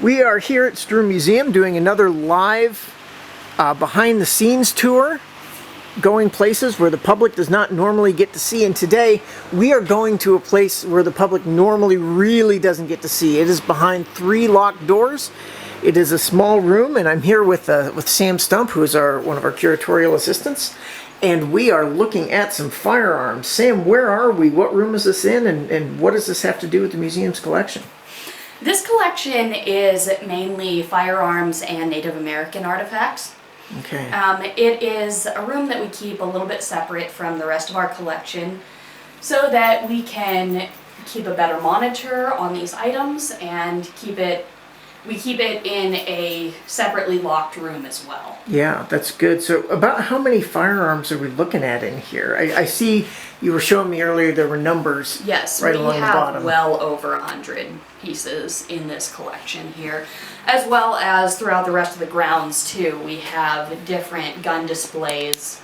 We are here at Stuhr Museum doing another live behind the scenes tour, going places where the public does not normally get to see. And today we are going to a place where the public normally really doesn't get to see. It is behind 3 locked doors. It is a small room, and I'm here with Sam Stump, who is one of our curatorial assistants. And we are looking at some firearms. Sam, where are we? What room is this in? And what does this have to do with the museum's collection? This collection is mainly firearms and Native American artifacts. Okay. It is a room that we keep a little bit separate from the rest of our collection so that we can keep a better monitor on these items and we keep it in a separately locked room as well. Yeah, that's good. So about how many firearms are we looking at in here? I see you were showing me earlier there were numbers. Yes, right we along the have bottom. well over 100 pieces in this collection here, as well as throughout the rest of the grounds too. We have different gun displays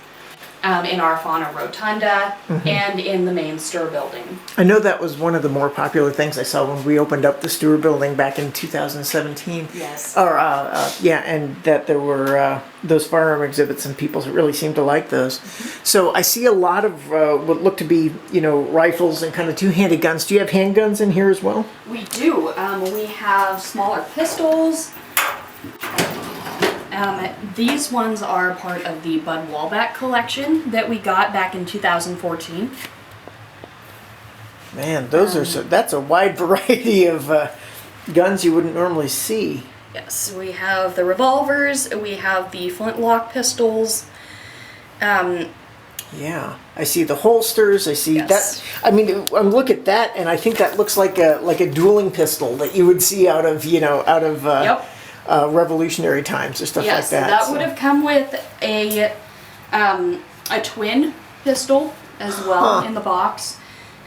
in our fauna rotunda and in the main Stuhr building. I know that was one of the more popular things I saw when we opened up the Stuhr building back in 2017. Yes. Or yeah, and that there were those firearm exhibits, and people really seemed to like those. So I see a lot of what look to be, rifles and kind of two-handed guns. Do you have handguns in here as well? We do. We have smaller pistols. These ones are part of the Bud Wallback collection that we got back in 2014. Man, that's a wide variety of guns you wouldn't normally see. Yes, we have the revolvers, we have the flintlock pistols. Yeah, I see the holsters. I see Yes. that. I mean, I'm looking at that, and I think that looks like a dueling pistol that you would see out of Yep. Revolutionary times or stuff like Yes, that. that would have come with a twin pistol as well in the box.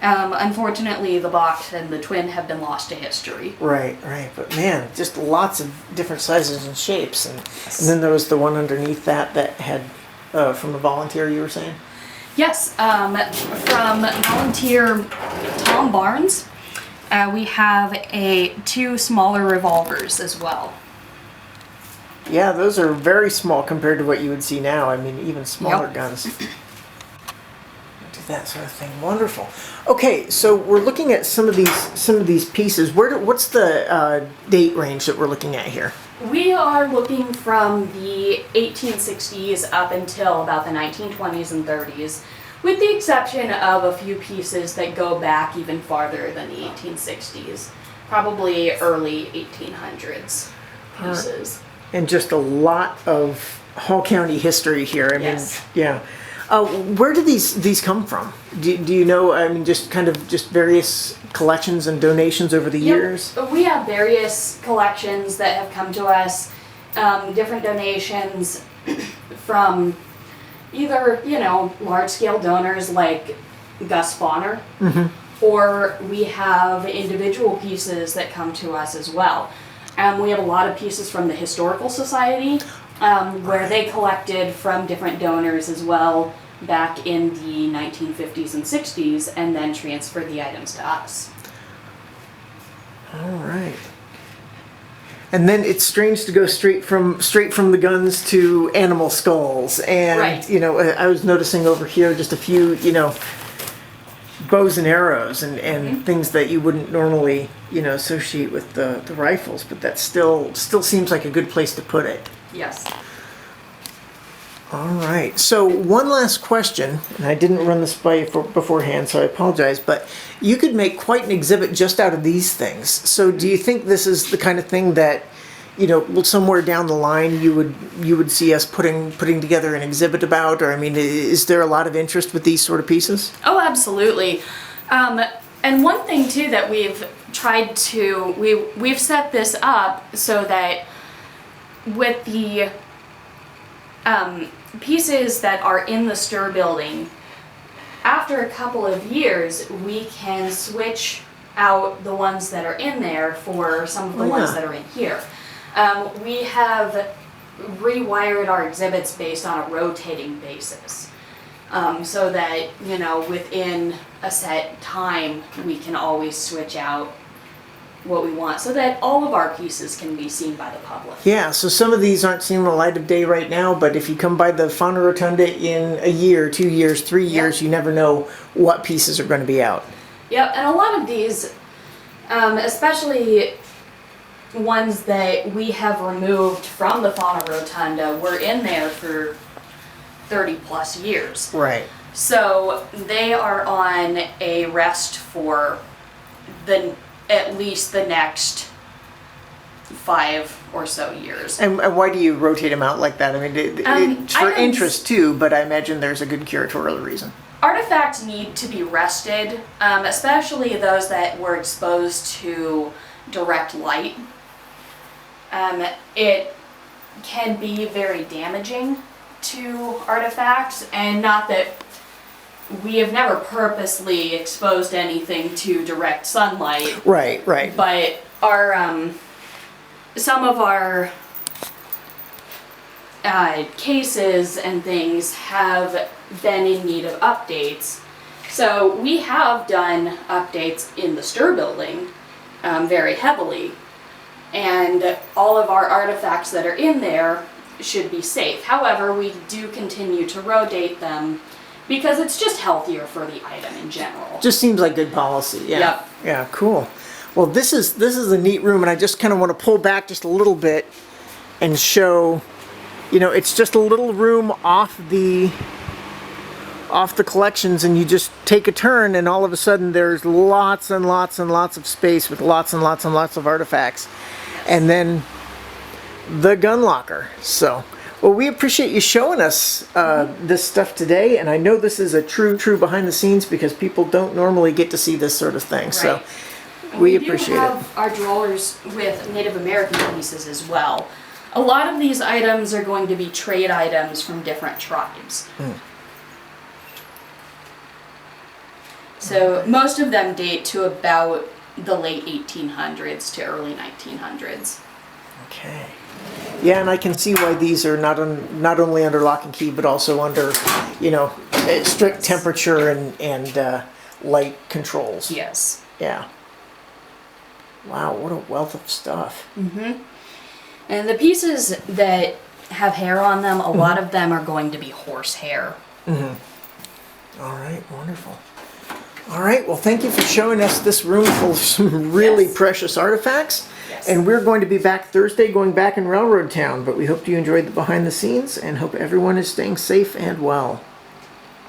Unfortunately, the box and the twin have been lost to history. Right. But man, just lots of different sizes and shapes, and then there was the one underneath that had from a volunteer, you were saying. Yes, from volunteer Tom Barnes, we have 2 smaller revolvers as well. Yeah, those are very small compared to what you would see now. I mean, even smaller guns. Do that sort of thing. Wonderful. Okay, so we're looking at some of these pieces. What's the date range that we're looking at here? We are looking from the 1860s up until about the 1920s and 30s, with the exception of a few pieces that go back even farther than the 1860s, probably early 1800s pieces. And just a lot of Hall County history here. I mean, yeah. Where do these come from? Do you know? I mean, just various collections and donations over the years. We have various collections that have come to us, different donations from either large-scale donors like Gus Bonner, or we have individual pieces that come to us as well. We have a lot of pieces from the Historical Society, where they collected from different donors as well back in the 1950s and 60s, and then transferred the items to us. All right. And then it's strange to go straight from the guns to animal skulls, and right. I was noticing over here just a few bows and arrows and things that you wouldn't normally associate with the rifles, but that still seems like a good place to put it. Yes. All right, so one last question, and I didn't run this by you beforehand, so I apologize, but you could make quite an exhibit just out of these things. So do you think this is the kind of thing that somewhere down the line you would see us putting together an exhibit about? Or I mean, is there a lot of interest with these sort of pieces? Oh, absolutely. And one thing too that we've tried to we've set this up so that with the pieces that are in the Stuhr building, after a couple of years we can switch out the ones that are in there for some of the ones that are in here. We have rewired our exhibits based on a rotating basis, so that within a set time we can always switch out what we want so that all of our pieces can be seen by the public. Yeah, so some of these aren't seeing the light of day right now, but if you come by the Fauna Rotunda in a year, 2 years, 3 years, you never know what pieces are going to be out. Yep, and a lot of these, especially ones that we have removed from the Fauna Rotunda, were in there for 30 plus years. Right. So they are on a rest for at least the next 5 or so years. And why do you rotate them out like that? I mean, it's for interest too, but I imagine there's a good curatorial reason. Artifacts need to be rested, especially those that were exposed to direct light. It can be very damaging to artifacts, and not that we have never purposely exposed anything to direct sunlight. Right, right. But our some of our cases and things have been in need of updates. So we have done updates in the Stuhr building very heavily, and all of our artifacts that are in there should be safe. However, we do continue to rotate them because it's just healthier for the item in general. Just seems like good policy. Yeah. Yep. Yeah, cool. Well, this is a neat room, and I just kind of want to pull back just a little bit and show, you know, it's just a little room off the collections, and you just take a turn and all of a sudden there's lots and lots and lots of space with lots and lots and lots of artifacts. And then the gun locker. So, well, we appreciate you showing us this stuff today, and I know this is a true behind the scenes because people don't normally get to see this sort of thing. Right. So we appreciate it. We do have our drawers with Native American pieces as well. A lot of these items are going to be trade items from different tribes. So most of them date to about the late 1800s to early 1900s. Okay. Yeah, and I can see why these are not only under lock and key, but also under, you know, strict temperature and light controls. Yes. Yeah. Wow, what a wealth of stuff. Mm-hmm. And the pieces that have hair on them, a lot of them are going to be horse hair. Mm-hmm. All right, wonderful. All right, well, thank you for showing us this room full of some really precious artifacts. Yes. And we're going to be back Thursday, going back in Railroad Town, but we hope you enjoyed the behind the scenes and hope everyone is staying safe and well.